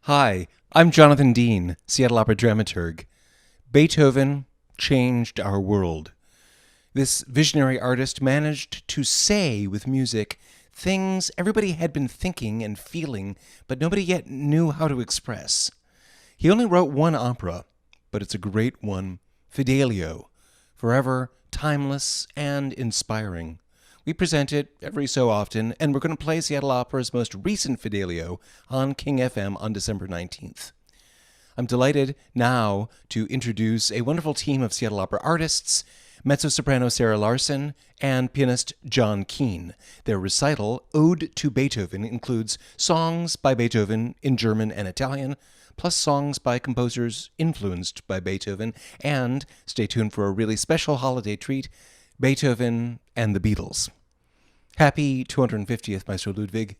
Hi, I'm Jonathan Dean, Seattle Opera dramaturg. Beethoven changed our world. This visionary artist managed to say with music things everybody had been thinking and feeling, but nobody yet knew how to express. He only wrote one opera, but it's a great one, Fidelio, forever timeless and inspiring. We present it every so often, and we're going to play Seattle Opera's most recent Fidelio on King FM on December 19th. I'm delighted now to introduce a wonderful team of Seattle Opera artists, mezzo-soprano Sarah Larson and pianist John Keane. Their recital, Ode to Beethoven, includes songs by Beethoven in German and Italian, plus songs by composers influenced by Beethoven, and, stay tuned for a really special holiday treat, Beethoven and the Beatles. Happy 250th, Maestro Ludwig.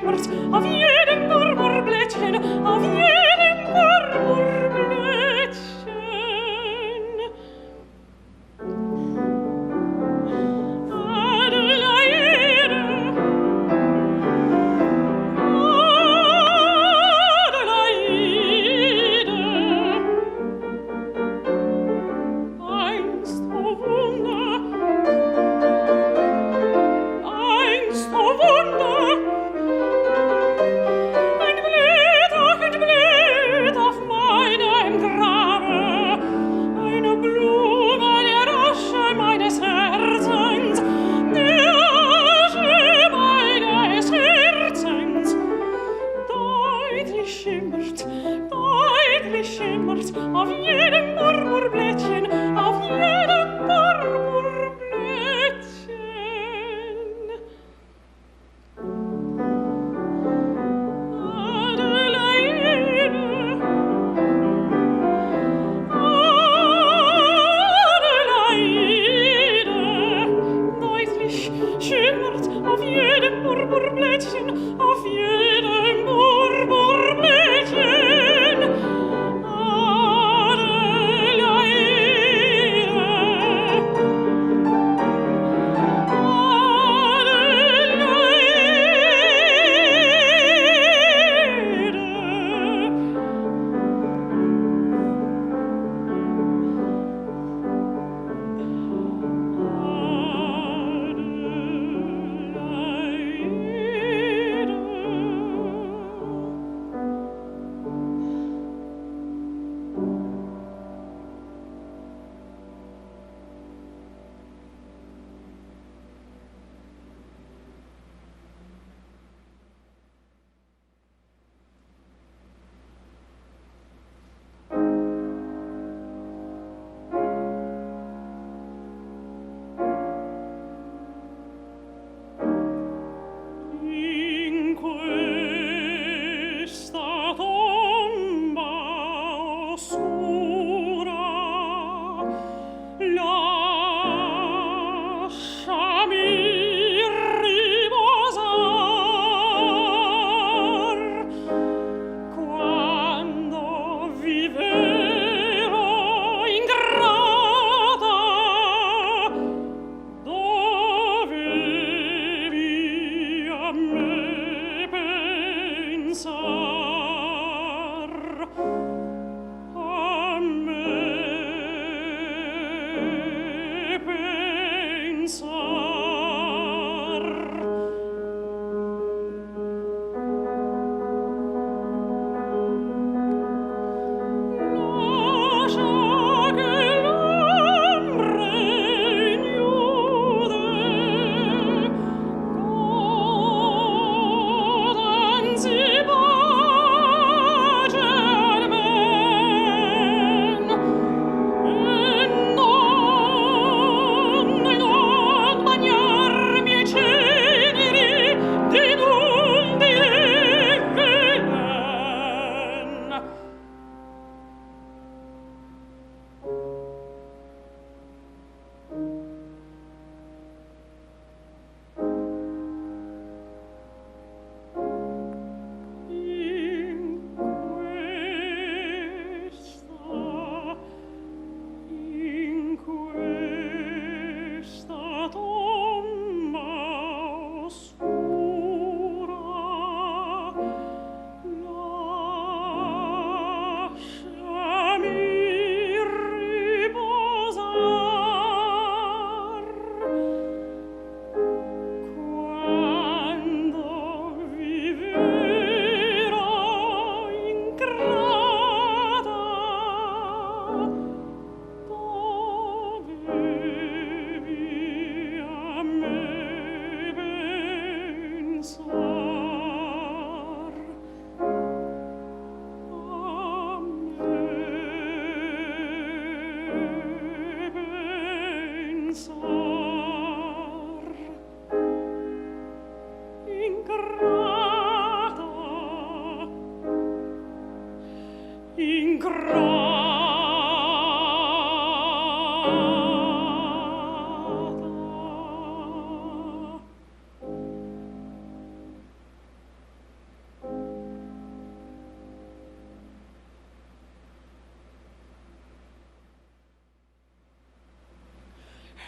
schimmert auf jedem Marmorblättchen, auf jedem Marmorblättchen. Adelaide, Adelaide, einst, oh Wunder, einst, oh Wunder, ein Blüt auf meinem Grabe, eine Blume der Asche meines Herzens, der Asche meines Herzens. Deutlich schimmert auf jedem Marmorblättchen, auf jedem Marmorblättchen. Adelaide, Adelaide, deutlich schimmert auf jedem Marmorblättchen, auf jedem Marmorblättchen.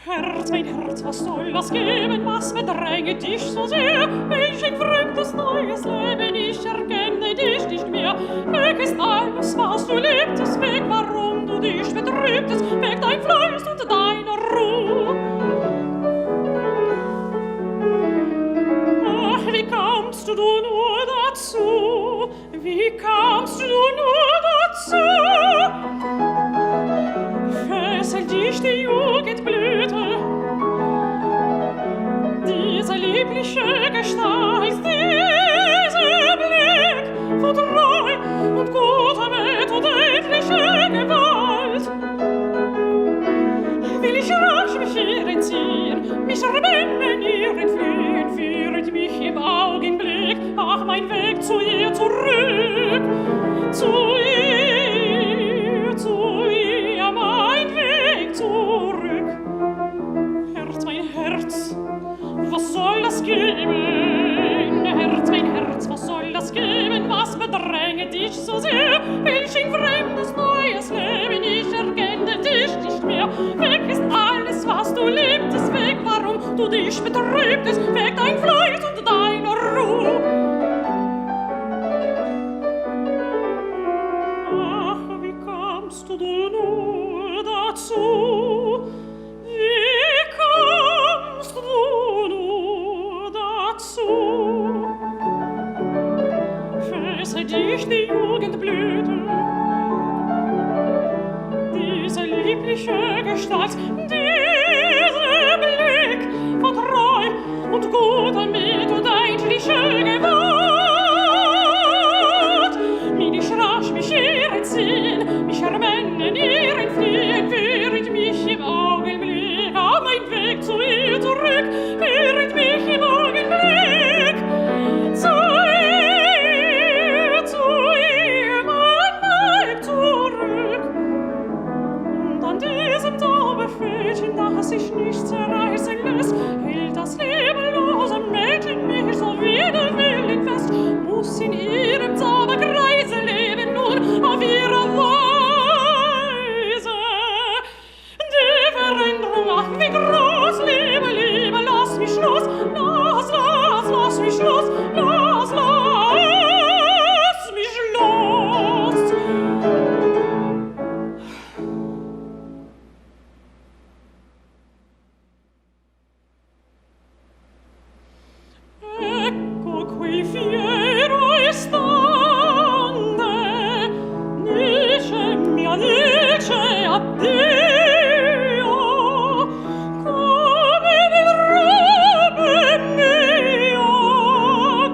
Mein Herz, was soll das geben? Was bedrängt dich so sehr? Welch ein fremdes neues Leben, ich erkenne dich nicht mehr. Weg ist alles, was du liebtest, weg, warum du dich betrübtest, weg dein Fleiß und deine Ruhe. Ach, wie kamst du nur dazu? Wie kamst du nur dazu? Fesselt dich die Jugendblüte, diese liebliche Gestalt, dieser Blick von Treu und guter Welt und endliche Gewalt. Will ich rasch mich hier entziehen, mich erwähnen, ihr entfliehen, führt mich im Augenblick, ach, mein Weg zu ihr zurück, zu ihr, mein Weg zurück. Herz, mein Herz, was soll das geben? Herz, mein Herz, was soll das geben? Was bedrängt dich so sehr? Welch ein fremdes neues Leben, ich erkenne dich nicht mehr. Weg ist alles, was du liebtest, weg, warum du dich betrübtest, weg dein Fleiß und deine Ruhe. Ach, wie kamst du nur dazu? Wie kamst du nur dazu? Fesselt dich die Jugendblüte, diese liebliche Gestalt, dieser Blick von Treu und guter Mit und eigentliche Gewalt. Will ich rasch mich hier entziehen, mich ermennen, ihr entfliehen, führt mich im Augenblick, auf mein Weg zu ihr zurück, führt mich im Augenblick zu ihr, mein Weg zurück. Und an diesem Taubefädchen, das sich nicht zerreißen lässt, hält das lebenlose Mädchen mich so wider Willen fest, muss in ihrem Zauberkreise leben nur auf ihre Weise. Die Veränderung, ach, wie groß, Liebe, Liebe, lass mich los, lass mich los, lass mich los. Ecco qui fiero e stande, dice mia, dice addio, come verrebbe mia,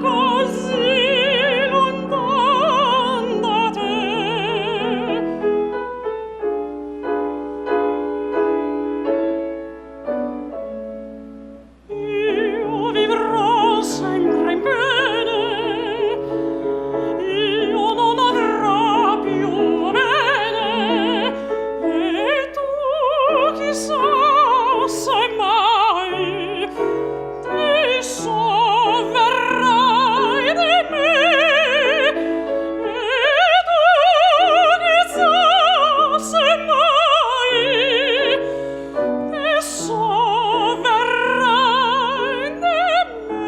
così lontan da te. Io vivrò sempre bene, io non avrò più bene, e tu chissà se mai ti sovverrai di me, e tu chissà se mai ti sovverrai di me.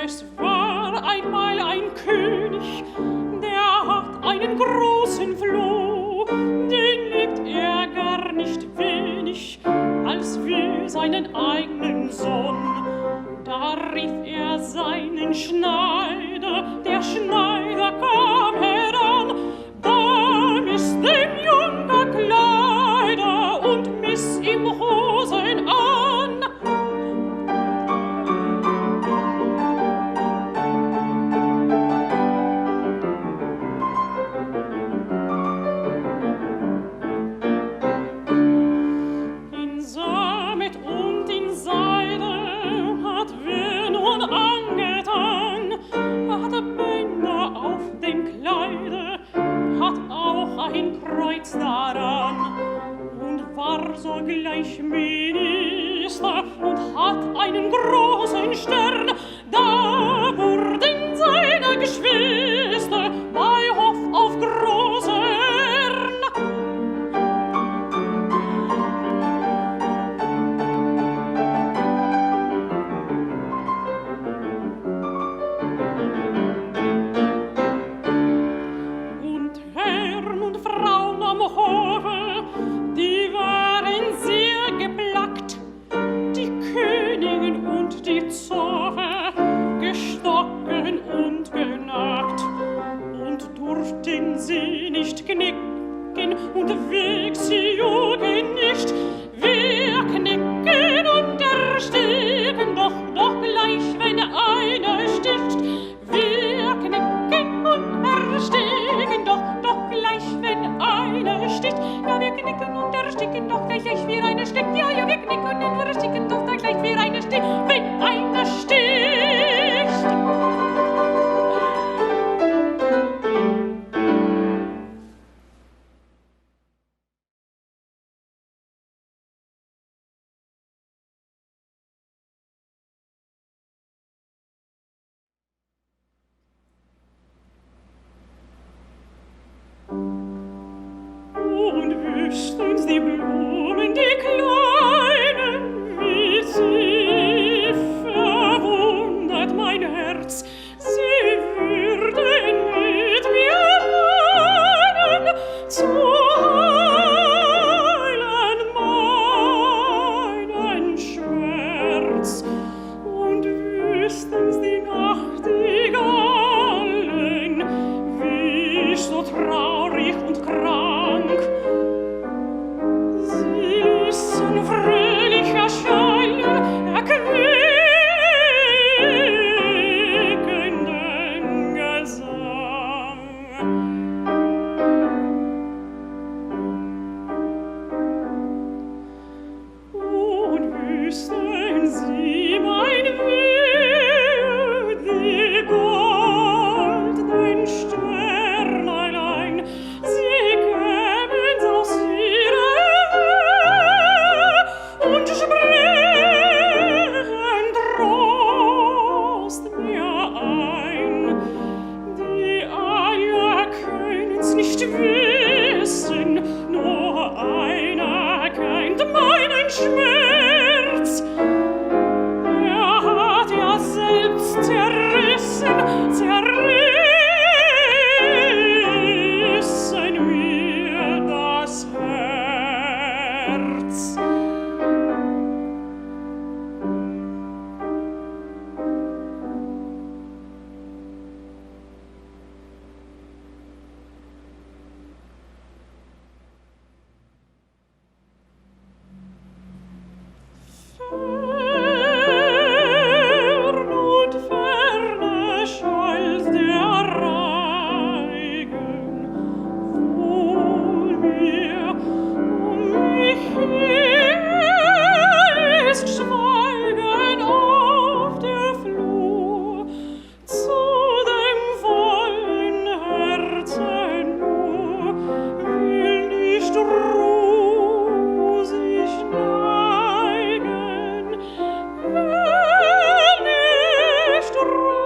Es war einmal ein König, der hat einen großen Floh, den liebt er gar nicht wenig, als wie seinen eigenen Sohn. Da rief er seinen Schneider, der Schneider kam heran, da miss dem Junker Kleider und miss ihm Hosen an. In Sammet und in Seide hat wer nun angetan, ein Kreuz daran und war sogleich Minister und hat einen großen Stern. Da wurden seine Geschwister bei Hof auf große Ehren. Und Herren und Frauen am Hofe, die waren sehr geplagt, die Königin und die Zofe, gestocken und genagt, und durften sie nicht knicken und weg sie jugen nicht. Wir knicken und ersticken, doch gleich, wenn einer sticht. Wir knicken und ersticken, doch gleich, wenn einer sticht. Ja, wir knicken und ersticken, doch gleich, wie einer stickt. Ja, wir knicken und ersticken, doch gleich, wie einer stickt, wenn einer sticht. Und wüssten's die Blumen, die kleinen, wie sie verwundert mein Herz. Sie würden mit mir weinen, zu heilen meinen Schmerz. Und wüssten's die Nachtigallen, wie ich so traurig und krank. Sie ließen fröhlich erscheinen, erquickenden Gesang. Und wüssten sie mein Wehe, die goldenen Sternlein, sie kämen aus ihrer Höhe und sprächen Trost mir ein. Die Eier können's nicht wissen, nur einer kennt meinen Schmerz. Er hat ja selbst zerrissen mir das Herz. Fern und ferne schallt der Reigen, wohl mir mich ist Schweigen auf der Flur, zu dem vollen Herzen nur will nicht Ruh sich neigen, will nicht Ruh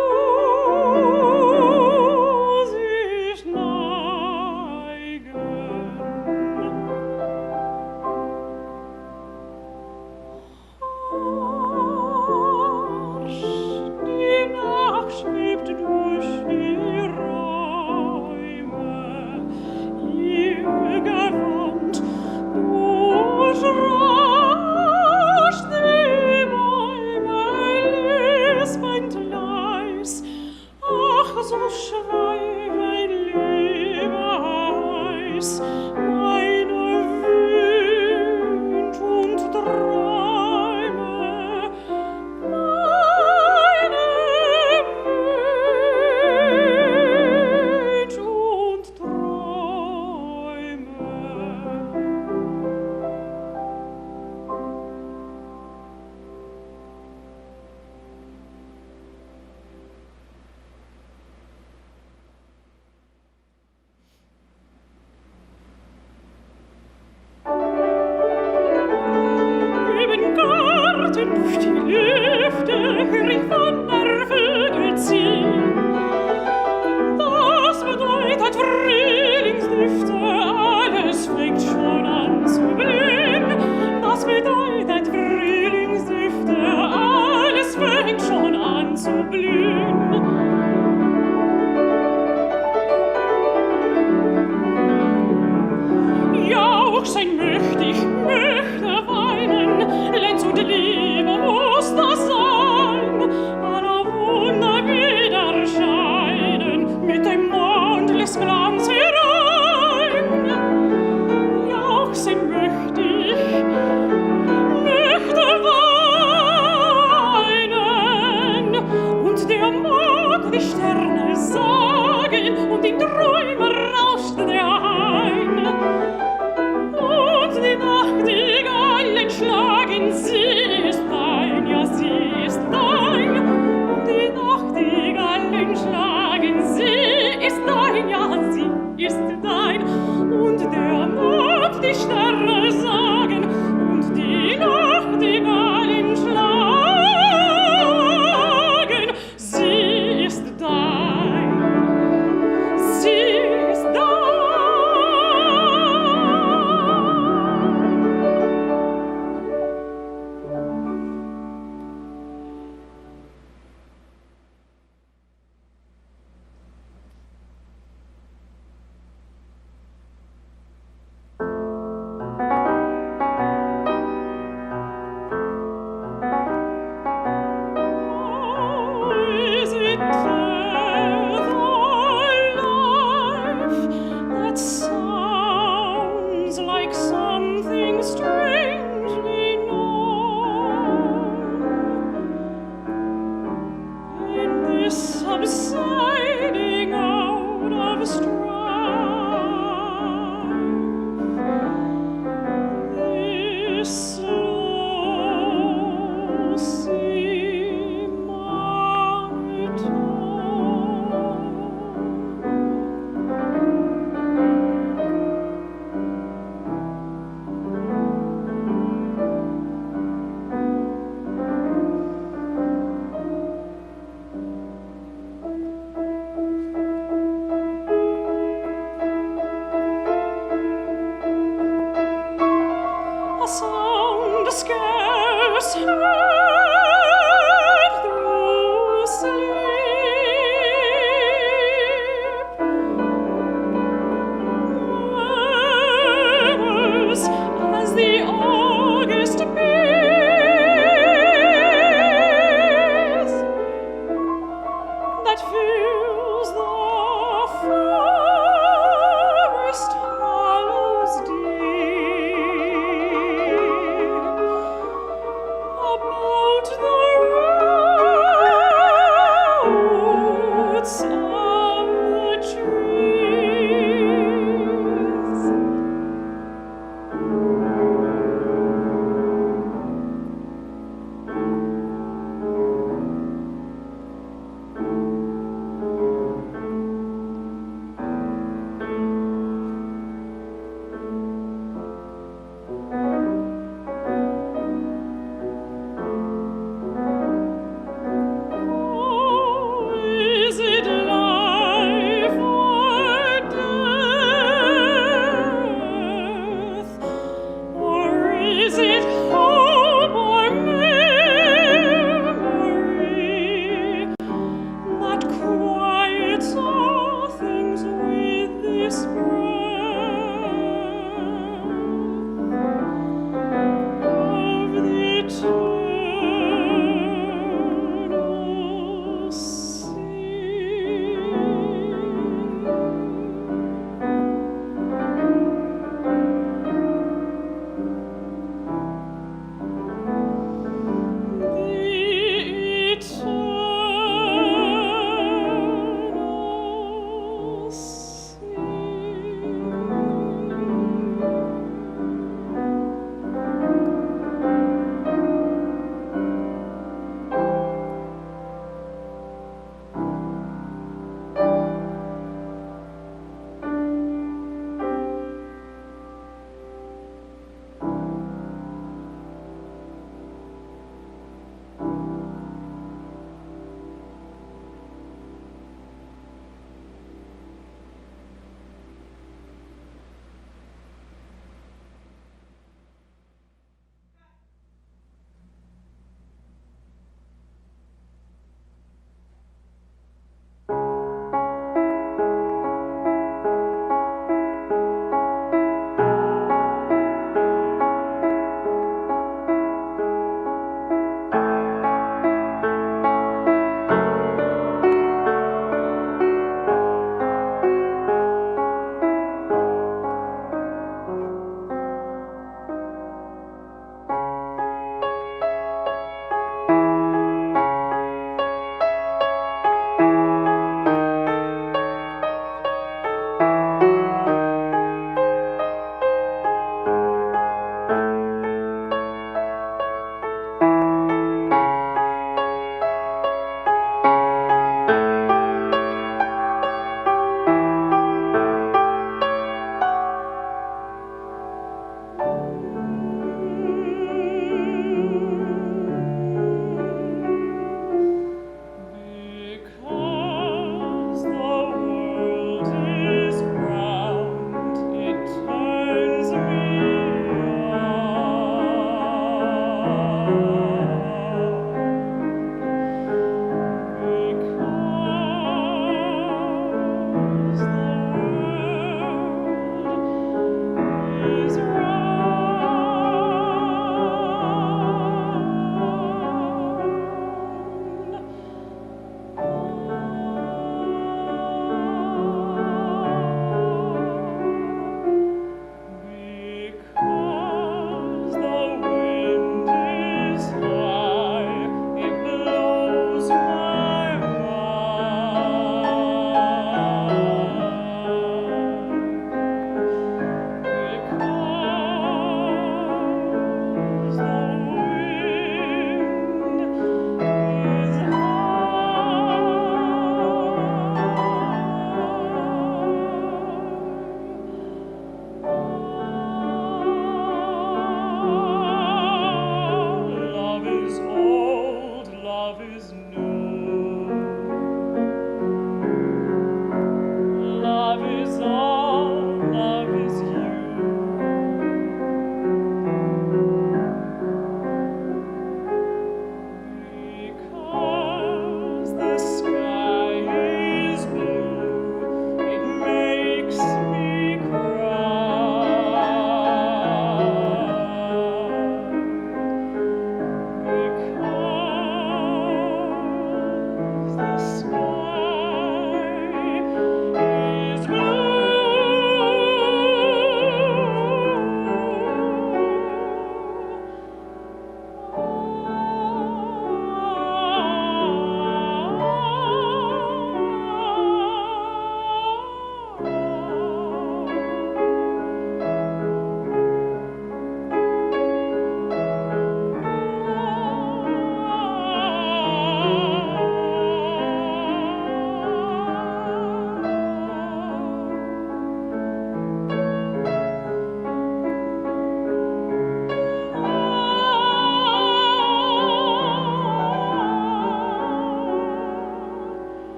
sich neigen. Harsch, die Nacht schwebt durch die Räume, ihr Gewand durchrauscht die Bäume, lispend leis. Ach, so schweigen, lieber Eis, meine Wünsche und Träume, meine Wünsche und Träume. sein möchte ich, möchte weinen, Lenz und Liebe muss das sein, aller Wunder wieder scheinen, mit dem Mondlicht Glanz herein. Jauchzen möchte ich, möchte weinen, und der Mond die Sterne sagen, und in Träume rauscht der Hain. Und die Nachtigallen schlagen, sie ist dein, ja, sie ist dein. Und die Nachtigallen schlagen, sie ist dein, ja, sie ist dein. Und der Mond die Sterne sagen, und die Nachtigallen schlagen, sie ist dein, sie ist dein. Is it death or life that sounds like something strangely known? In this subsiding out of strife, this slow sea monotone. A sound scarce heard through sleep murmurs as the August breeze that fills the forest hollows deep.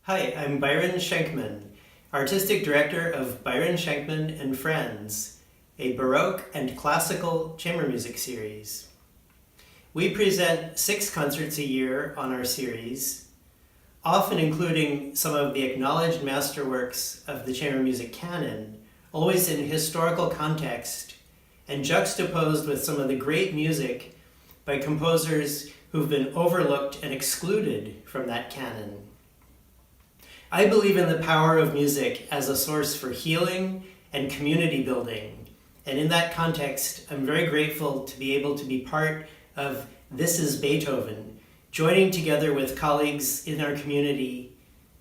Hi, I'm Byron Schenkman, Artistic Director of Byron Schenkman and Friends, a Baroque and classical chamber music series. We present 6 concerts a year on our series, often including some of the acknowledged masterworks of the chamber music canon, always in historical context, and juxtaposed with some of the great music by composers who've been overlooked and excluded from that canon. I believe in the power of music as a source for healing and community building. And in that context, I'm very grateful to be able to be part of This is Beethoven, joining together with colleagues in our community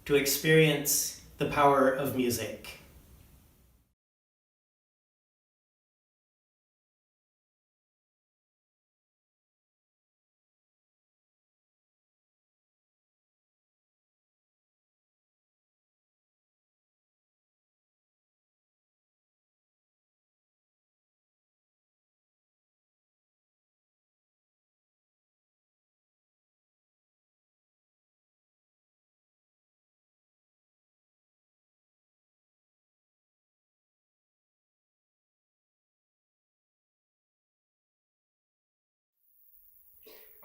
to experience the power of music.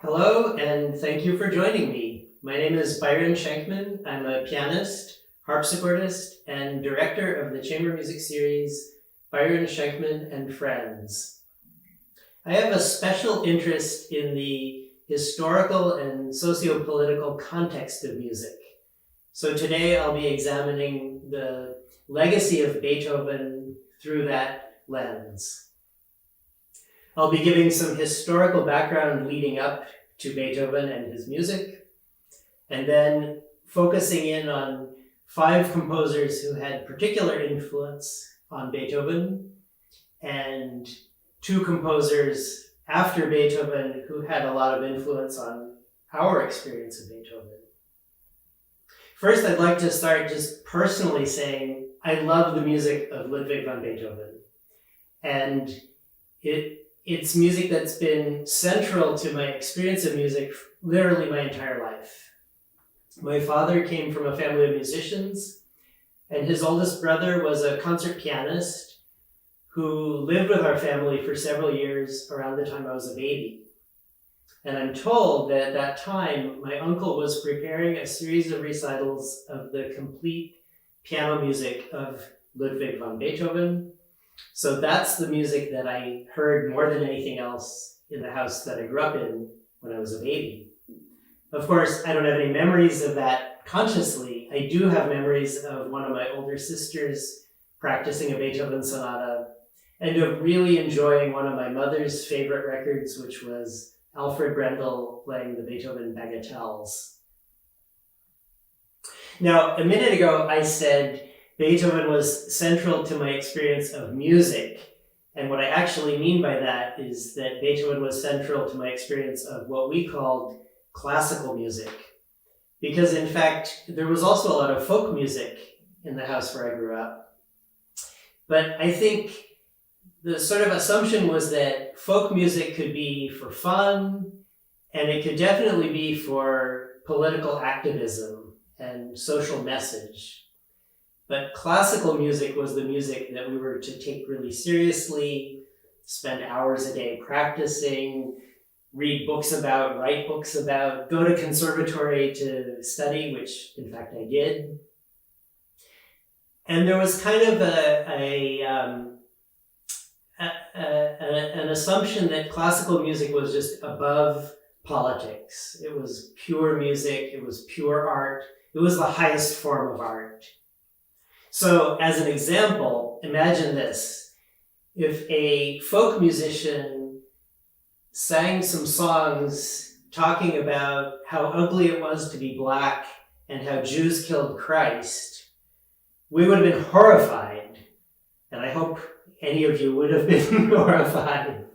Hello, and thank you for joining me. My name is Byron Schenkman. I'm a pianist, harpsichordist, and director of the chamber music series Byron Schenkman and Friends. I have a special interest in the historical and socio-political context of music. So today I'll be examining the legacy of Beethoven through that lens. I'll be giving some historical background leading up to Beethoven and his music, and then focusing in on 5 composers who had particular influence on Beethoven, and 2 composers after Beethoven who had a lot of influence on our experience of Beethoven. First, I'd like to start just personally saying I love the music of Ludwig van Beethoven, and it's music that's been central to my experience of music literally my entire life. My father came from a family of musicians, and his oldest brother was a concert pianist who lived with our family for several years around the time I was a baby. And I'm told that at that time, my uncle was preparing a series of recitals of the complete piano music of Ludwig van Beethoven. So that's the music that I heard more than anything else in the house that I grew up in when I was a baby. Of course, I don't have any memories of that consciously. I do have memories of one of my older sisters practicing a Beethoven sonata, and of really enjoying one of my mother's favorite records, which was Alfred Brendel playing the Beethoven Bagatelles. Now, a minute ago, I said Beethoven was central to my experience of music. And what I actually mean by that is that Beethoven was central to my experience of what we called classical music. Because in fact, there was also a lot of folk music in the house where I grew up. But I think the sort of assumption was that folk music could be for fun, and it could definitely be for political activism and social message. But classical music was the music that we were to take really seriously, spend hours a day practicing, read books about, write books about, go to conservatory to study, which in fact I did. And there was kind of an assumption that classical music was just above politics. It was pure music, it was pure art, it was the highest form of art. So as an example, imagine this. If a folk musician sang some songs talking about how ugly it was to be black and how Jews killed Christ, we would have been horrified. And I hope any of you would have been horrified.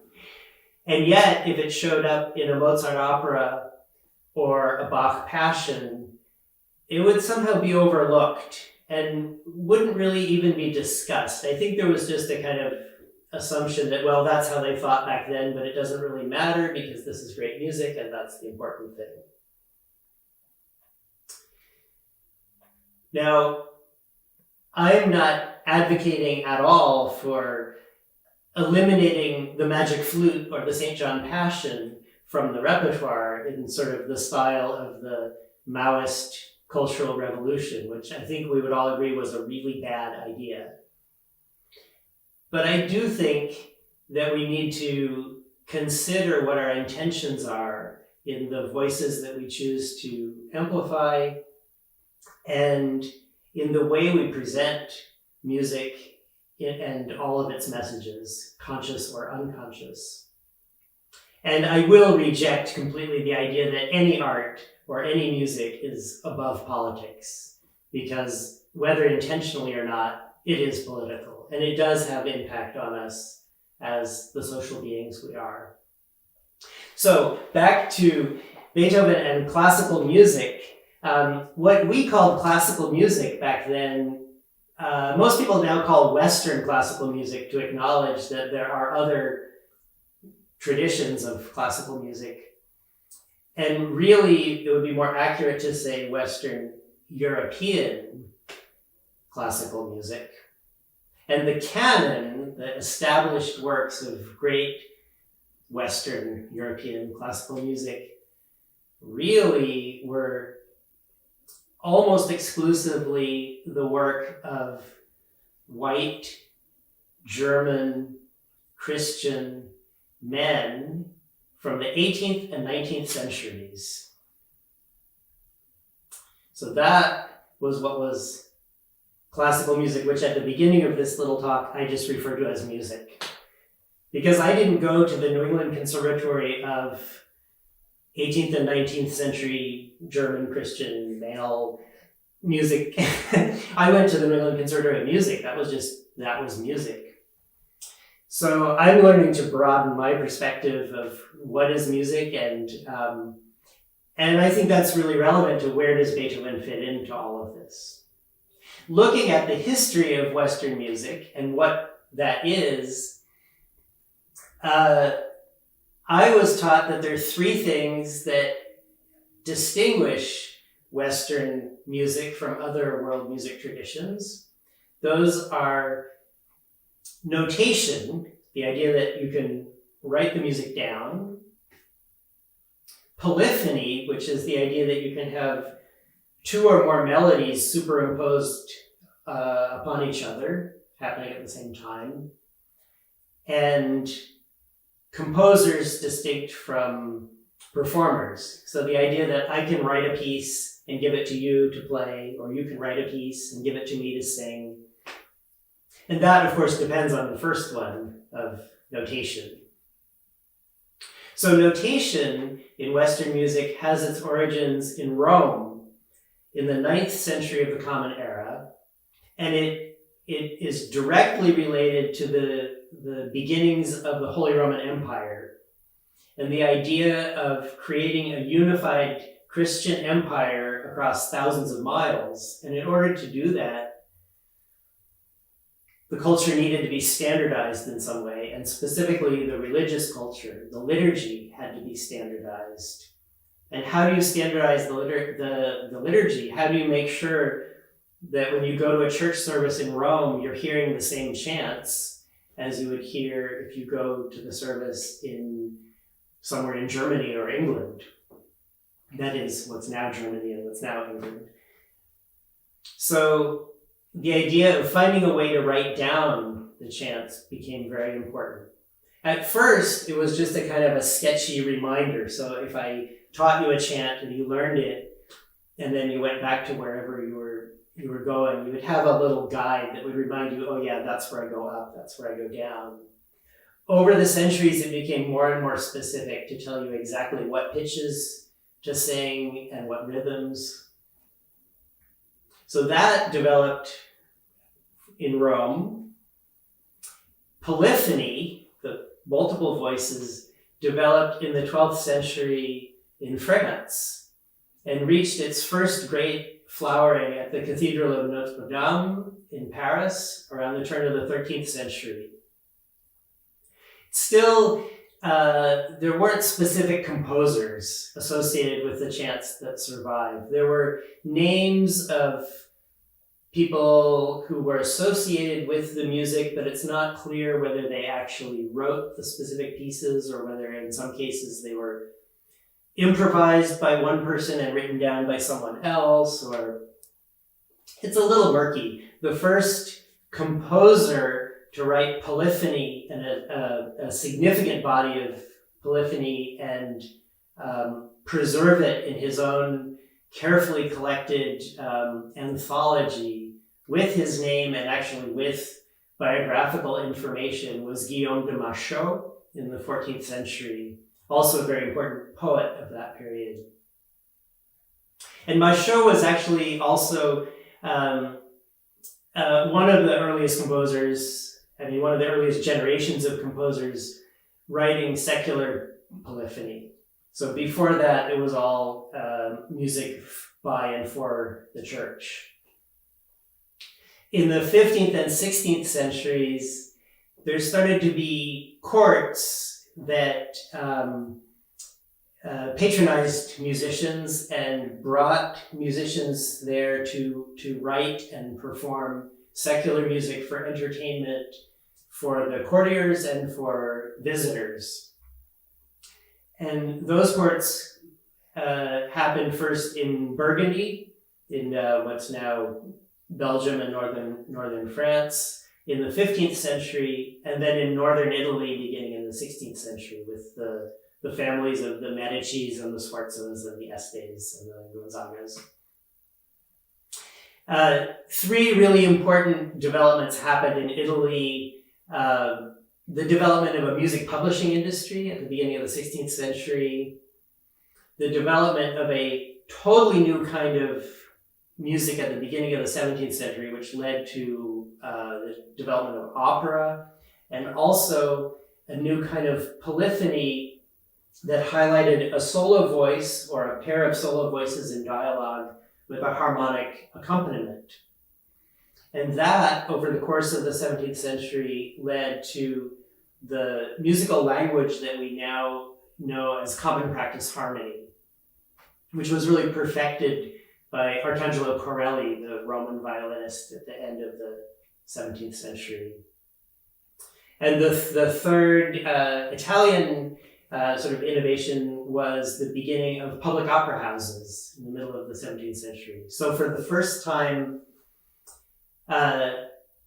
And yet, if it showed up in a Mozart opera or a Bach Passion, it would somehow be overlooked and wouldn't really even be discussed. I think there was just a kind of assumption that, well, that's how they thought back then, but it doesn't really matter because this is great music and that's the important thing. Now, I'm not advocating at all for eliminating the Magic Flute or the St. John Passion from the repertoire in sort of the style of the Maoist Cultural Revolution, which I think we would all agree was a really bad idea. But I do think that we need to consider what our intentions are in the voices that we choose to amplify and in the way we present music and all of its messages, conscious or unconscious. And I will reject completely the idea that any art or any music is above politics, because whether intentionally or not, it is political, and it does have impact on us as the social beings we are. So back to Beethoven and classical music. What we called classical music back then, most people now call Western classical music to acknowledge that there are other traditions of classical music. And really, it would be more accurate to say Western European classical music. And the canon, the established works of great Western European classical music, really were almost exclusively the work of white, German, Christian men from the 18th and 19th centuries. So that was what was classical music, which at the beginning of this little talk, I just referred to as music. Because I didn't go to the New England Conservatory of 18th and 19th century German Christian male music. I went to the New England Conservatory of Music. That was music. So I'm learning to broaden my perspective of what is music, and I think that's really relevant to where does Beethoven fit into all of this. Looking at the history of Western music and what that is, I was taught that there are three things that distinguish Western music from other world music traditions. Those are notation, the idea that you can write the music down. Polyphony, which is the idea that you can have two or more melodies superimposed upon each other, happening at the same time. And composers distinct from performers. So the idea that I can write a piece and give it to you to play, or you can write a piece and give it to me to sing. And that, of course, depends on the first one of notation. So notation in Western music has its origins in Rome in the 9th century of the Common Era, and it is directly related to the beginnings of the Holy Roman Empire and the idea of creating a unified Christian empire across thousands of miles. And in order to do that, the culture needed to be standardized in some way, and specifically the religious culture, the liturgy had to be standardized. And how do you standardize the liturgy? How do you make sure that when you go to a church service in Rome, you're hearing the same chants as you would hear if you go to the service in somewhere in Germany or England? That is what's now Germany and what's now England. So the idea of finding a way to write down the chants became very important. At first, it was just a kind of a sketchy reminder. So if I taught you a chant and you learned it, and then you went back to wherever you were going, you would have a little guide that would remind you, oh yeah, that's where I go up, that's where I go down. Over the centuries, it became more and more specific to tell you exactly what pitches to sing and what rhythms. So that developed in Rome. Polyphony, the multiple voices, developed in the 12th century in France and reached its first great flowering at the Cathedral of Notre Dame in Paris around the turn of the 13th century. Still, there weren't specific composers associated with the chants that survived. There were names of people who were associated with the music, but it's not clear whether they actually wrote the specific pieces or whether in some cases they were improvised by one person and written down by someone else, or it's a little murky. The first composer to write polyphony and a significant body of polyphony and preserve it in his own carefully collected anthology with his name and actually with biographical information was Guillaume de Machaut in the 14th century, also a very important poet of that period. And Machaut was actually also one of the earliest composers, one of the earliest generations of composers writing secular polyphony. So before that, it was all music by and for the church. In the 15th and 16th centuries, there started to be courts that patronized musicians and brought musicians there to write and perform secular music for entertainment for the courtiers and for visitors. And those courts happened first in Burgundy, in what's now Belgium and northern France, in the 15th century, and then in northern Italy beginning in the 16th century with the families of the Medicis and the Sforzas and the Estes and the Gonzagas. Three really important developments happened in Italy. The development of a music publishing industry at the beginning of the 16th century, the development of a totally new kind of music at the beginning of the 17th century, which led to the development of opera, and also a new kind of polyphony that highlighted a solo voice or a pair of solo voices in dialogue with a harmonic accompaniment. And that, over the course of the 17th century, led to the musical language that we now know as common practice harmony, which was really perfected by Arcangelo Corelli, the Roman violinist at the end of the 17th century. And the third Italian sort of innovation was the beginning of public opera houses in the middle of the 17th century. So for the first time,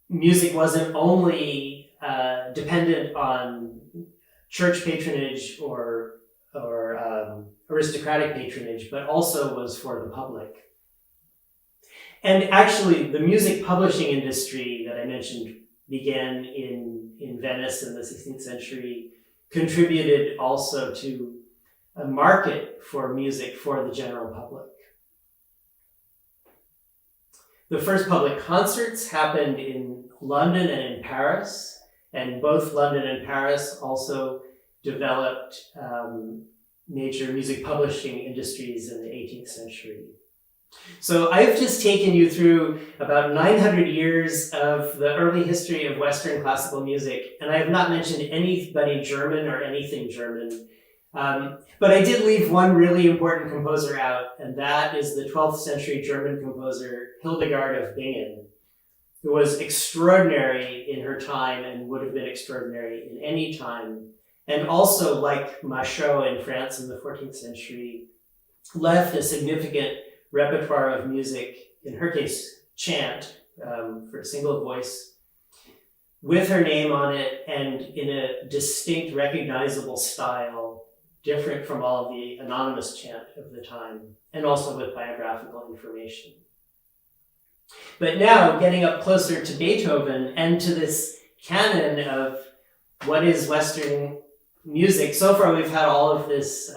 music wasn't only dependent on church patronage or aristocratic patronage, but also was for the public. And actually, the music publishing industry that I mentioned began in Venice in the 16th century, contributed also to a market for music for the general public. The first public concerts happened in London and in Paris, and both London and Paris also developed major music publishing industries in the 18th century. So I've just taken you through about 900 years of the early history of Western classical music, and I have not mentioned anybody German or anything German. But I did leave one really important composer out, and that is the 12th century German composer Hildegard of Bingen, who was extraordinary in her time and would have been extraordinary in any time. And also, like Machaut in France in the 14th century, left a significant repertoire of music, in her case, chant, for a single voice, with her name on it and in a distinct, recognizable style, different from all of the anonymous chant of the time, and also with biographical information. But now, getting up closer to Beethoven and to this canon of what is Western music, so far we've had all of this,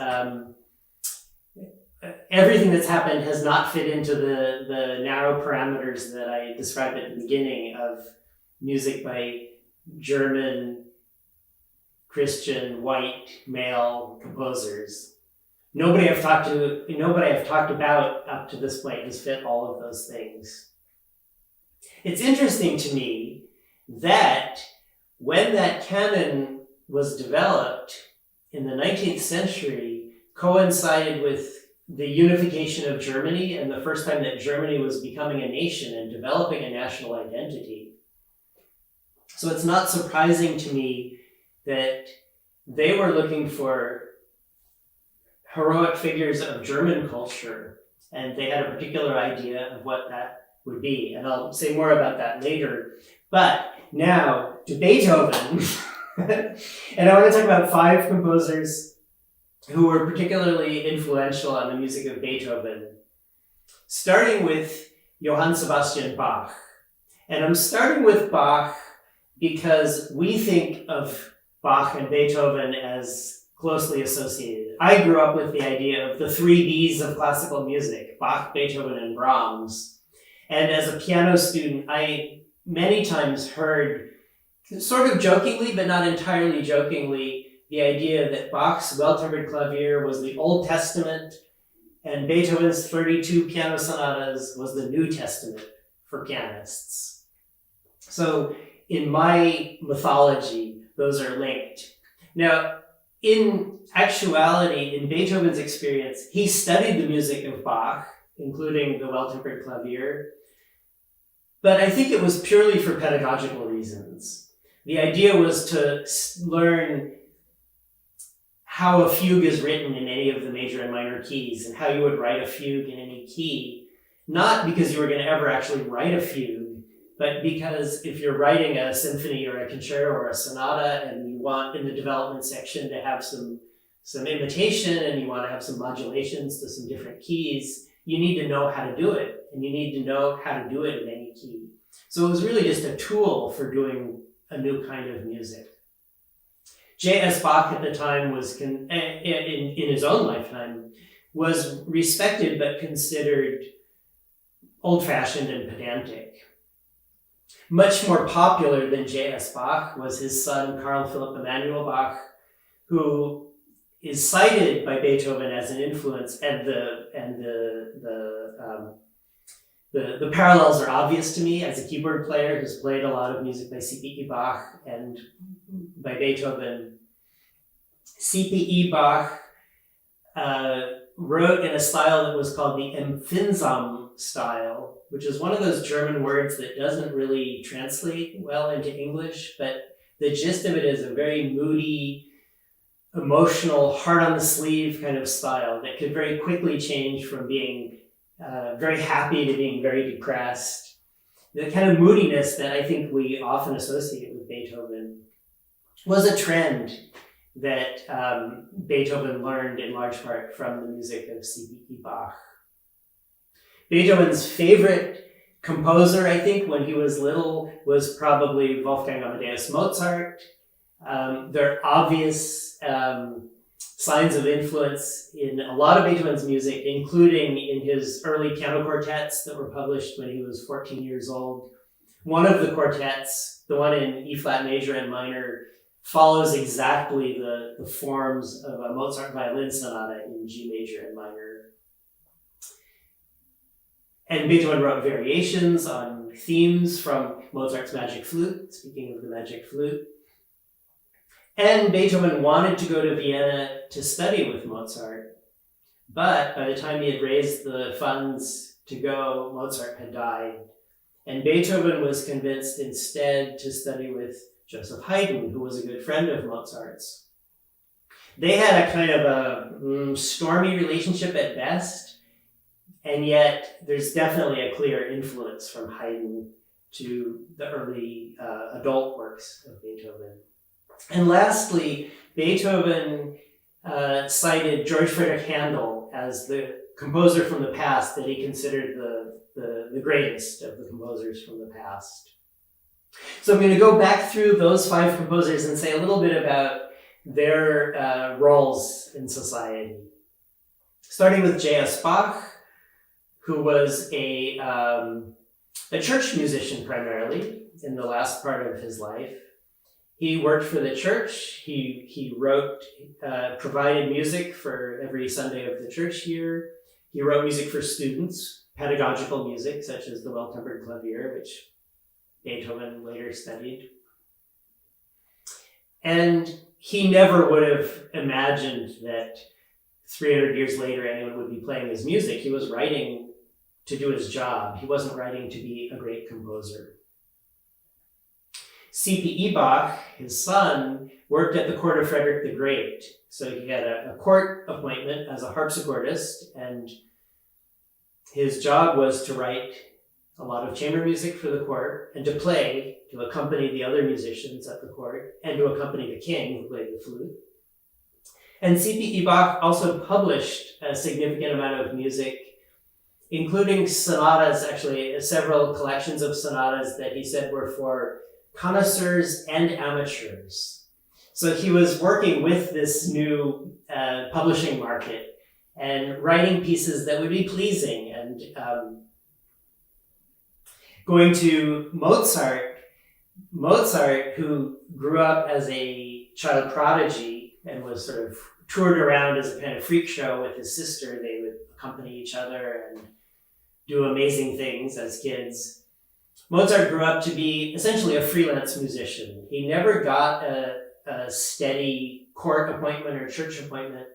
everything that's happened has not fit into the narrow parameters that I described at the beginning of music by German, Christian, white, male composers. Nobody I've talked about up to this point has fit all of those things. It's interesting to me that when that canon was developed in the 19th century, coincided with the unification of Germany and the first time that Germany was becoming a nation and developing a national identity. So it's not surprising to me that they were looking for heroic figures of German culture, and they had a particular idea of what that would be. And I'll say more about that later. But now to Beethoven. And I want to talk about 5 composers who were particularly influential on the music of Beethoven, starting with Johann Sebastian Bach. And I'm starting with Bach because we think of Bach and Beethoven as closely associated. I grew up with the idea of the 3 Bs of classical music, Bach, Beethoven, and Brahms. And as a piano student, I many times heard, sort of jokingly, but not entirely jokingly, the idea that Bach's well-tempered clavier was the Old Testament and Beethoven's 32 piano sonatas was the New Testament for pianists. So in my mythology, those are linked. Now, in actuality, in Beethoven's experience, he studied the music of Bach, including the well-tempered clavier, but I think it was purely for pedagogical reasons. The idea was to learn how a fugue is written in any of the major and minor keys and how you would write a fugue in any key, not because you were going to ever actually write a fugue, but because if you're writing a symphony or a concerto or a sonata and you want in the development section to have some imitation and you want to have some modulations to some different keys, you need to know how to do it, and you need to know how to do it in any key. So it was really just a tool for doing a new kind of music. J.S. Bach at the time was, in his own lifetime, was respected but considered old-fashioned and pedantic. Much more popular than J.S. Bach was his son, Carl Philipp Emanuel Bach, who is cited by Beethoven as an influence, and the parallels are obvious to me as a keyboard player who's played a lot of music by C.P.E. Bach and by Beethoven. C.P.E. Bach wrote in a style that was called the empfindsam style, which is one of those German words that doesn't really translate well into English, but the gist of it is a very moody, emotional, heart on the sleeve kind of style that could very quickly change from being very happy to being very depressed. The kind of moodiness that I think we often associate with Beethoven was a trend that Beethoven learned in large part from the music of C.P.E. Bach. Beethoven's favorite composer, I think, when he was little, was probably Wolfgang Amadeus Mozart. There are obvious signs of influence in a lot of Beethoven's music, including in his early piano quartets that were published when he was 14 years old. One of the quartets, the one in E-flat major and minor, follows exactly the forms of a Mozart violin sonata in G major and minor. And Beethoven wrote variations on themes from Mozart's Magic Flute, speaking of the Magic Flute. And Beethoven wanted to go to Vienna to study with Mozart, but by the time he had raised the funds to go, Mozart had died. And Beethoven was convinced instead to study with Joseph Haydn, who was a good friend of Mozart's. They had a kind of a stormy relationship at best, and yet there's definitely a clear influence from Haydn to the early adult works of Beethoven. And lastly, Beethoven cited George Friedrich Handel as the composer from the past that he considered the greatest of the composers from the past. So I'm going to go back through those 5 composers and say a little bit about their roles in society. Starting with J.S. Bach, who was a church musician primarily in the last part of his life. He worked for the church. He wrote, provided music for every Sunday of the church year. He wrote music for students, pedagogical music, such as the well-tempered clavier, which Beethoven later studied. And he never would have imagined that 300 years later anyone would be playing his music. He was writing to do his job. He wasn't writing to be a great composer. C.P.E. Bach, his son, worked at the court of Frederick the Great. So he had a court appointment as a harpsichordist, and his job was to write a lot of chamber music for the court and to play, to accompany the other musicians at the court, and to accompany the king who played the flute. And C.P.E. Bach also published a significant amount of music, including sonatas, actually several collections of sonatas that he said were for connoisseurs and amateurs. So he was working with this new publishing market and writing pieces that would be pleasing. And going to Mozart, who grew up as a child prodigy and was sort of toured around as a kind of freak show with his sister. They would accompany each other and do amazing things as kids. Mozart grew up to be essentially a freelance musician. He never got a steady court appointment or church appointment.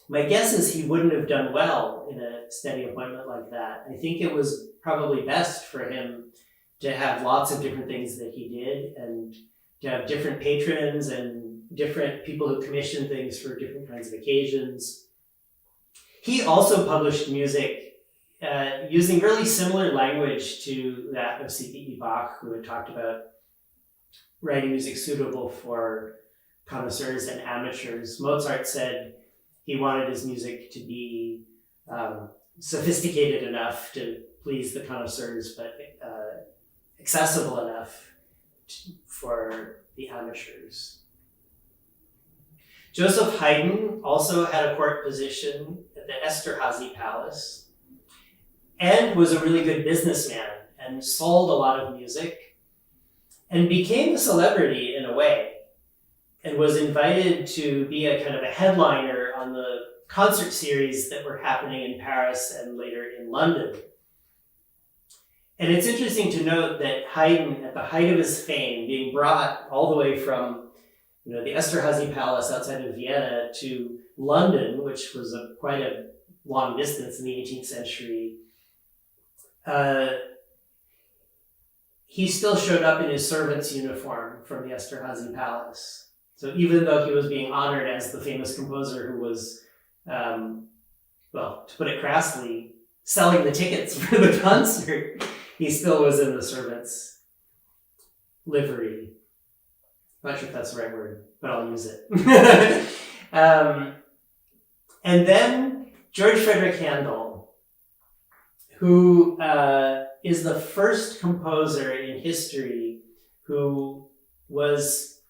My guess is he wouldn't have done well in a steady appointment like that. I think it was probably best for him to have lots of different things that he did and to have different patrons and different people who commissioned things for different kinds of occasions. He also published music using really similar language to that of C.P.E. Bach, who had talked about writing music suitable for connoisseurs and amateurs. Mozart said he wanted his music to be sophisticated enough to please the connoisseurs, but accessible enough for the amateurs. Joseph Haydn also had a court position at the Esterhazy Palace and was a really good businessman and sold a lot of music and became a celebrity in a way and was invited to be a kind of a headliner on the concert series that were happening in Paris and later in London. And it's interesting to note that Haydn, at the height of his fame, being brought all the way from the Esterhazy Palace outside of Vienna to London, which was quite a long distance in the 18th century, he still showed up in his servant's uniform from the Esterhazy Palace. So even though he was being honored as the famous composer who was, to put it crassly, selling the tickets for the concert, he still was in the servant's livery. I'm not sure if that's the right word, but I'll use it. And then George Frederick Handel, who is the first composer in history who was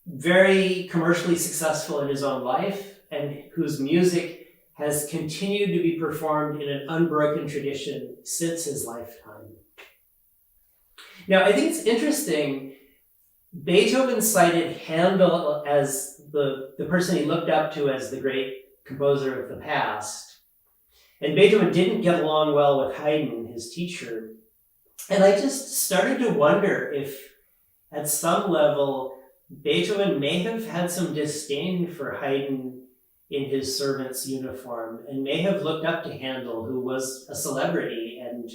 very commercially successful in his own life and whose music has continued to be performed in an unbroken tradition since his lifetime. Now, I think it's interesting. Beethoven cited Handel as the person he looked up to as the great composer of the past. And Beethoven didn't get along well with Haydn, his teacher. And I just started to wonder if, at some level, Beethoven may have had some disdain for Haydn in his servant's uniform and may have looked up to Handel, who was a celebrity and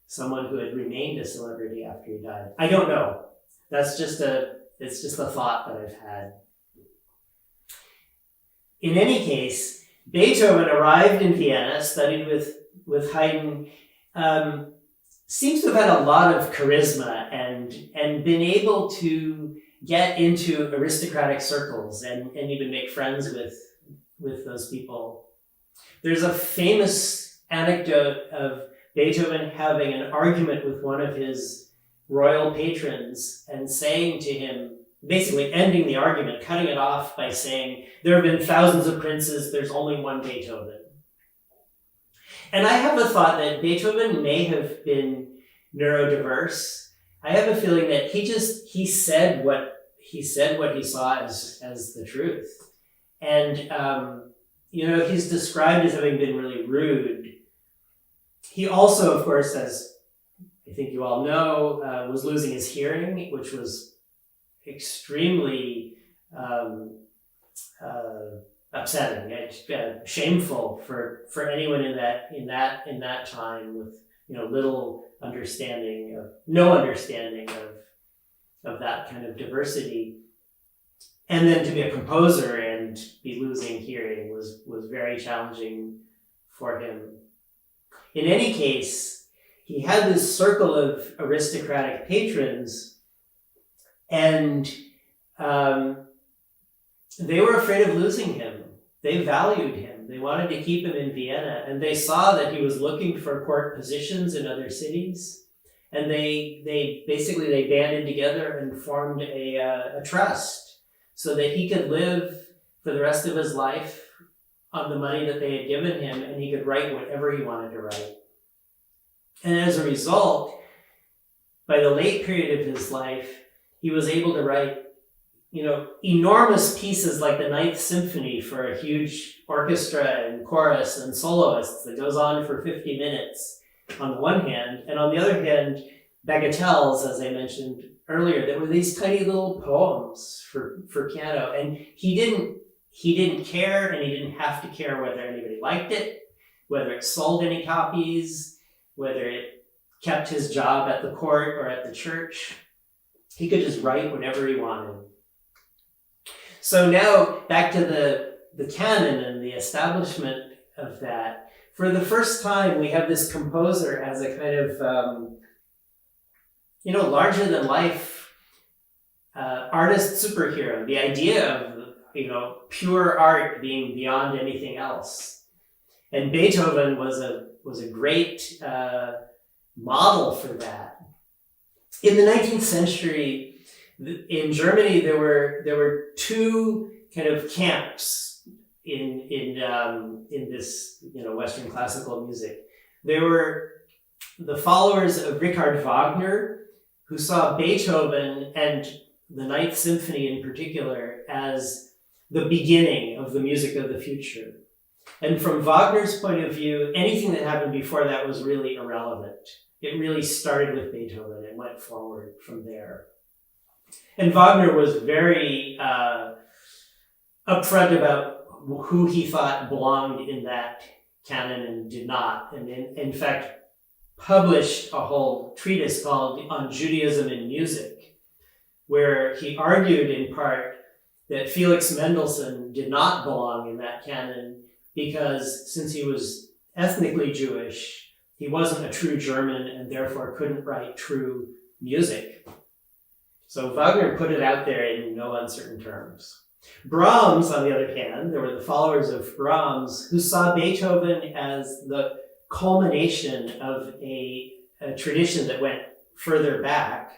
someone who had remained a celebrity after he died. I don't know. It's just a thought that I've had. In any case, Beethoven arrived in Vienna, studied with Haydn, seems to have had a lot of charisma and been able to get into aristocratic circles and even make friends with those people. There's a famous anecdote of Beethoven having an argument with one of his royal patrons and saying to him, basically ending the argument, cutting it off by saying, there have been thousands of princes, there's only one Beethoven. And I have a thought that Beethoven may have been neurodiverse. I have a feeling that he said what he saw as the truth. And, he's described as having been really rude. He also, of course, as I think you all know, was losing his hearing, which was extremely upsetting, shameful for anyone in that time with little understanding no understanding of that kind of diversity. And then to be a composer and be losing hearing was very challenging for him. In any case, he had this circle of aristocratic patrons, and they were afraid of losing him. They valued him. They wanted to keep him in Vienna, and they saw that he was looking for court positions in other cities, and they basically banded together and formed a trust so that he could live for the rest of his life on the money that they had given him, and he could write whatever he wanted to write. And as a result, by the late period of his life, he was able to write, enormous pieces like the Ninth Symphony for a huge orchestra and chorus and soloists that goes on for 50 minutes on the one hand, and on the other hand, bagatelles, as I mentioned earlier, that were these tiny little poems for piano. And he didn't care, and he didn't have to care whether anybody liked it, whether it sold any copies, whether it kept his job at the court or at the church. He could just write whatever he wanted. So now back to the canon and the establishment of that. For the first time, we have this composer as a kind of larger than life artist superhero. The idea of pure art being beyond anything else, and Beethoven was a great model for that. In the 19th century, in Germany, there were two kind of camps in this Western classical music. There were the followers of Richard Wagner, who saw Beethoven and the Ninth Symphony in particular as the beginning of the music of the future. And from Wagner's point of view, anything that happened before that was really irrelevant. It really started with Beethoven and went forward from there. And Wagner was very upfront about who he thought belonged in that canon and did not. And in fact, published a whole treatise called On Judaism in Music, where he argued in part that Felix Mendelssohn did not belong in that canon because since he was ethnically Jewish, he wasn't a true German and therefore couldn't write true music. So Wagner put it out there in no uncertain terms. Brahms, on the other hand, there were the followers of Brahms who saw Beethoven as the culmination of a tradition that went further back.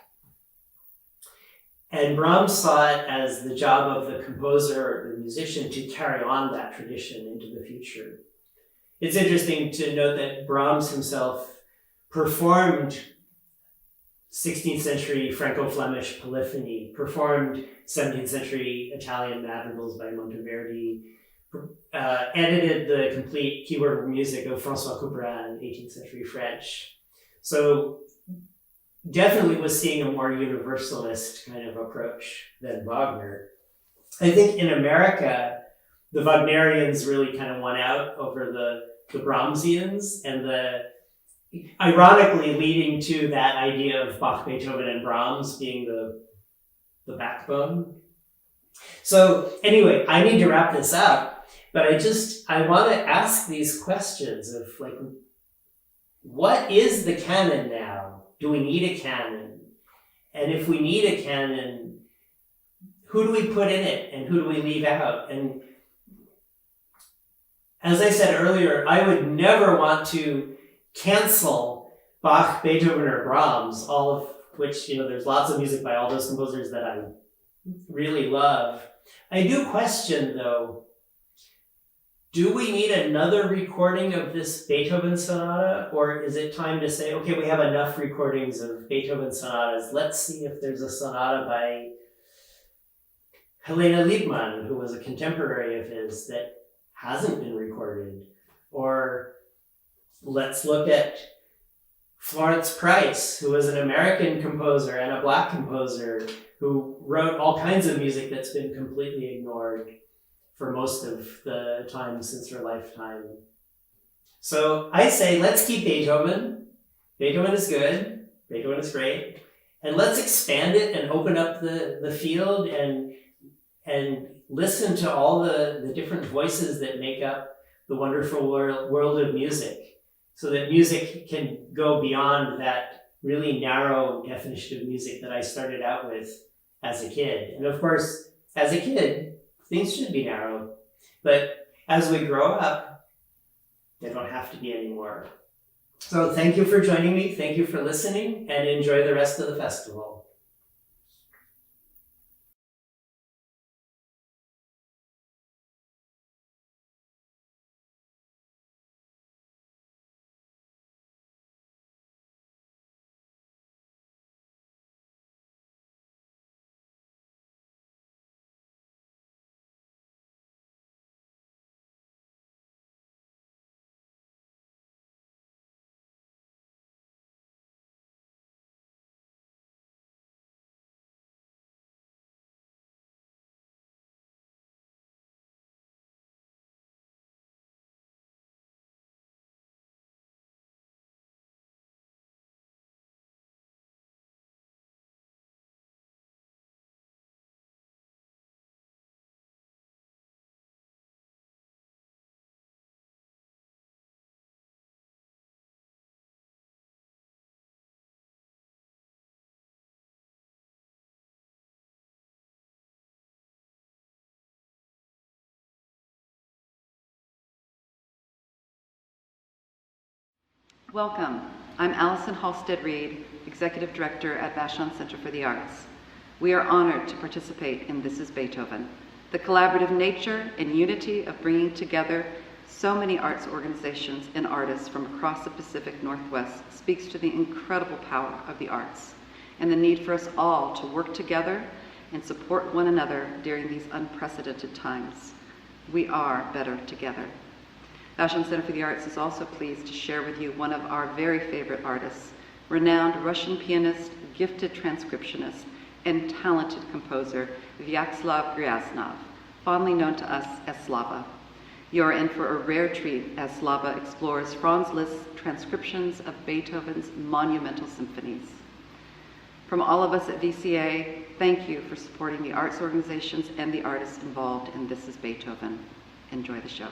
And Brahms saw it as the job of the composer or the musician to carry on that tradition into the future. It's interesting to note that Brahms himself performed 16th century Franco-Flemish polyphony, performed 17th century Italian madrigals by Monteverdi, edited the complete keyboard music of François Couperin, 18th century French. So definitely was seeing a more universalist kind of approach than Wagner. I think in America, the Wagnerians really kind of won out over the Brahmsians, and ironically leading to that idea of Bach, Beethoven, and Brahms being the backbone. So anyway, I need to wrap this up, but I want to ask these questions of like, what is the canon now? Do we need a canon? And if we need a canon, who do we put in it and who do we leave out? And as I said earlier, I would never want to cancel Bach, Beethoven, or Brahms, all of which, there's lots of music by all those composers that I really love. I do question, though, do we need another recording of this Beethoven sonata, or is it time to say, okay, we have enough recordings of Beethoven sonatas, let's see if there's a sonata by Helena Liebmann, who was a contemporary of his, that hasn't been recorded, or let's look at Florence Price, who was an American composer and a Black composer who wrote all kinds of music that's been completely ignored. for most of the time since her lifetime. So I say, let's keep Beethoven. Beethoven is good. Beethoven is great. And let's expand it and open up the field and listen to all the different voices that make up the wonderful world of music, so that music can go beyond that really narrow definition of music that I started out with as a kid. And of course, as a kid, things should be narrow. But as we grow up, they don't have to be anymore. So thank you for joining me. Thank you for listening, and enjoy the rest of the festival. Welcome. I'm Allison Halstead-Reed, Executive Director at Vashon Center for the Arts. We are honored to participate in This is Beethoven. The collaborative nature and unity of bringing together so many arts organizations and artists from across the Pacific Northwest speaks to the incredible power of the arts and the need for us all to work together and support one another during these unprecedented times. We are better together. Vashon Center for the Arts is also pleased to share with you one of our very favorite artists, renowned Russian pianist, gifted transcriptionist, and talented composer, Vyacheslav Gryaznov, fondly known to us as Slava. You are in for a rare treat as Slava explores Franz Liszt's transcriptions of Beethoven's monumental symphonies. From all of us at VCA, thank you for supporting the arts organizations and the artists involved in This is Beethoven. Enjoy the show.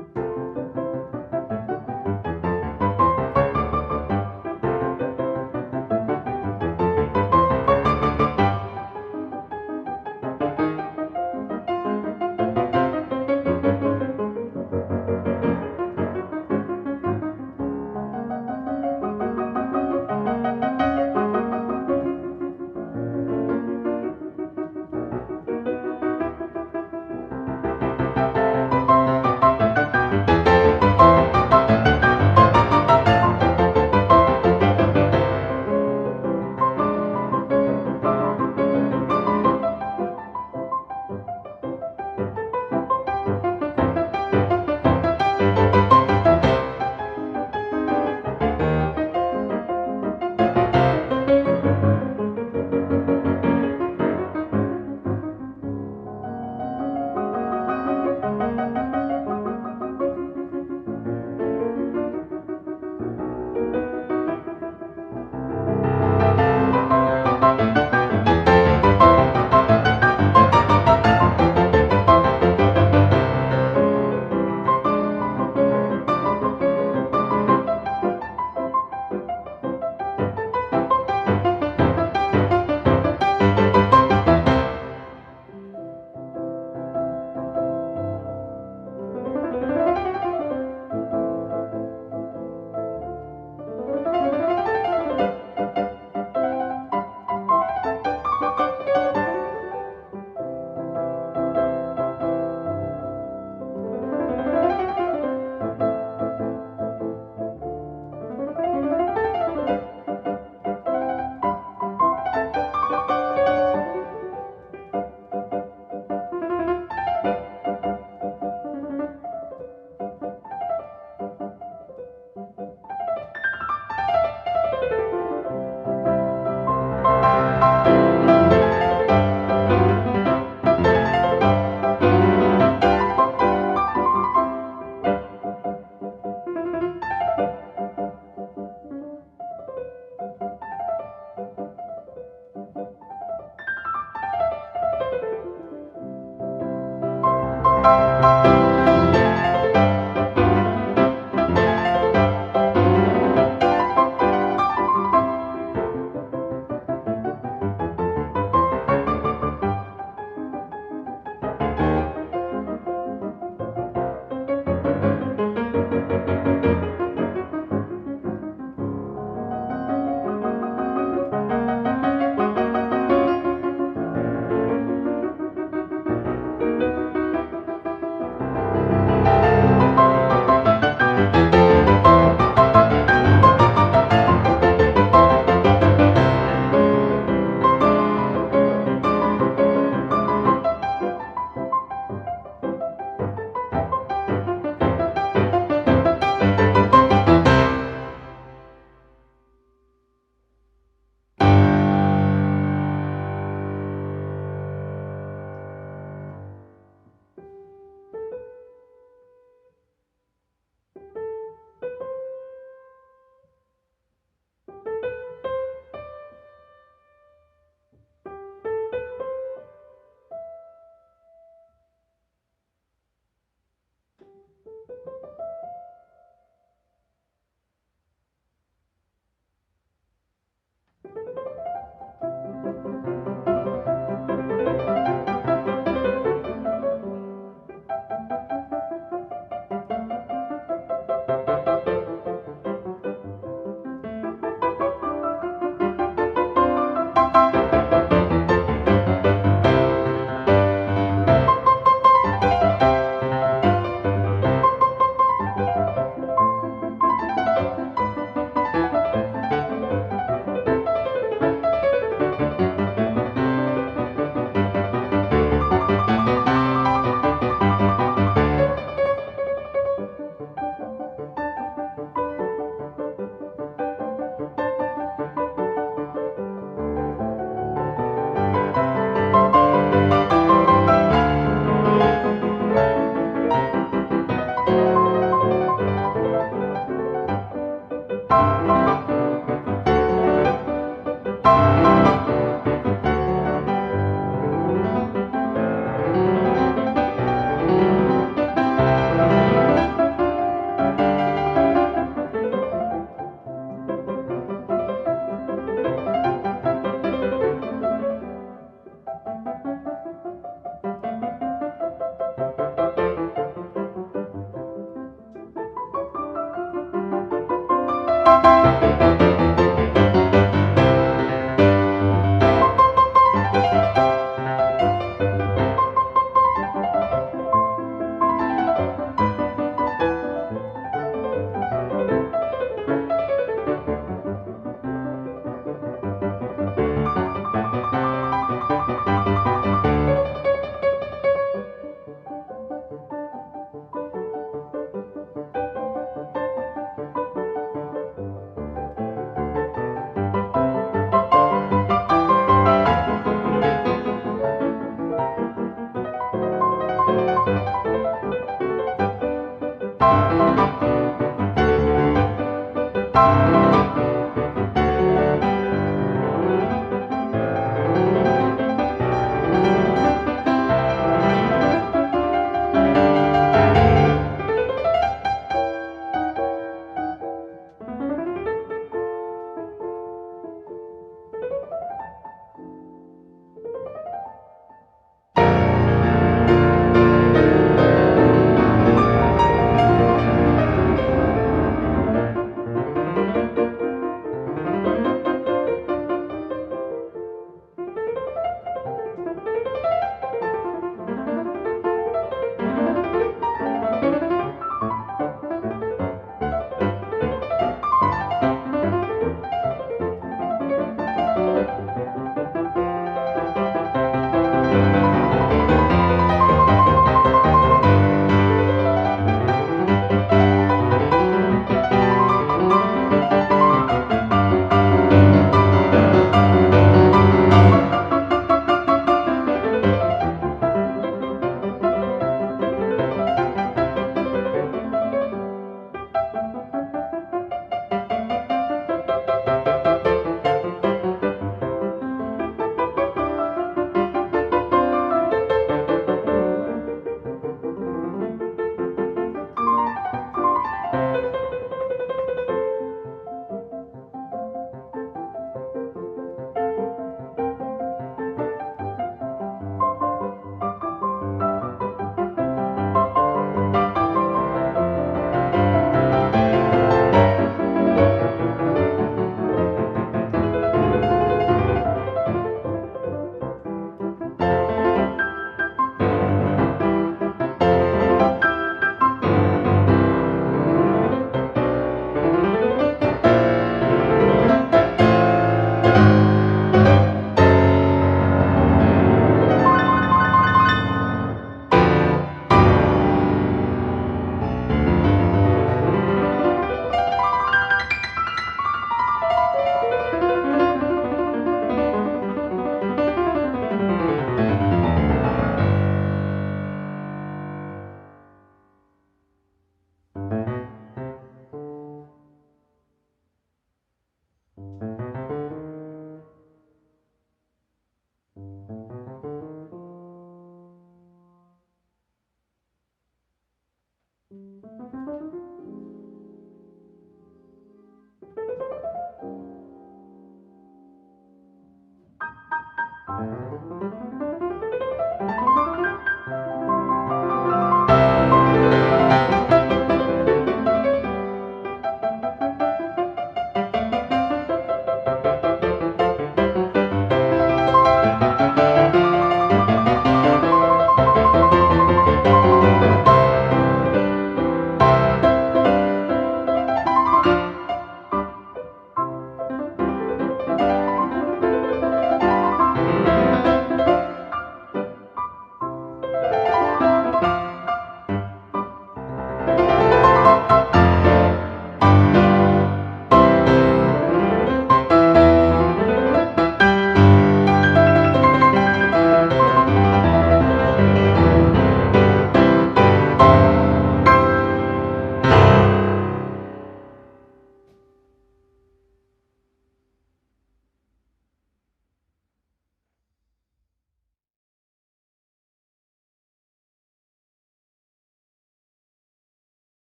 Thank you.